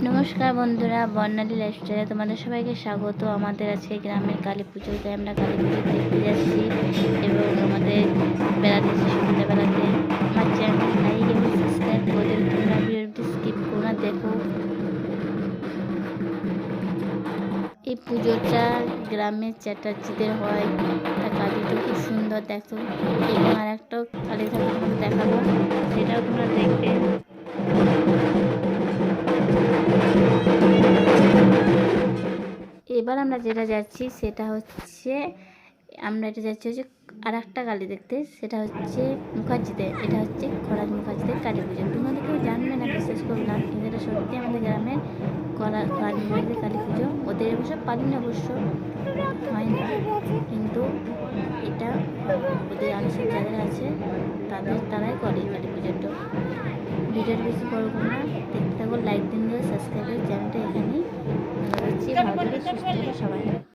নমস্কার বন্ধুরা, বর্ণালী লাইফস্টাইলে তোমাদের সবাইকে স্বাগত। আমাদের আজকে গ্রামের কালী পুজো, তাই আমরা কালী পুজো দেখতে যাচ্ছি এবং আমাদের বেড়াতে এসে সন্ধ্যাবেলাতে আমার চ্যানেল লাইক এবং সাবস্ক্রাইব করে তোমরা ভিডিওটি স্কিপ করো না, দেখো। এই পুজোটা গ্রামের চ্যাটার্জিদের হয়, তা কালীটা খুব সুন্দর দেখো। এবং আর একটাও কালী ঠাকুর তোমাদের দেখাবো, সেটাও তোমরা দেখবে। এবার আমরা যেটা যাচ্ছি সেটা হচ্ছে আর একটা কালী দেখতে, সেটা হচ্ছে মুখার্জিতে। এটা হচ্ছে খরাজ মুখার্জিদের কালী পুজো। তোমাদের কেউ জানবে না, বিশ্বাস করবে না, কিন্তু এটা সত্যি আমাদের গ্রামের খরাজ মুখার্জিদের কালী পুজো। ওদের অবশ্য পারি না, অবশ্য হয় না, কিন্তু এটা ওদের আনুষ্ঠান যারা আছে তারাই করে কালী পুজোটা। ভিডিওটা বেশি বড় করো না, দেখতে থাকো, লাইক দিন, সাবস্ক্রাইব করে চ্যানেলটা এখানেই। ভালো থাকো, সুস্থ থাকো সবাই।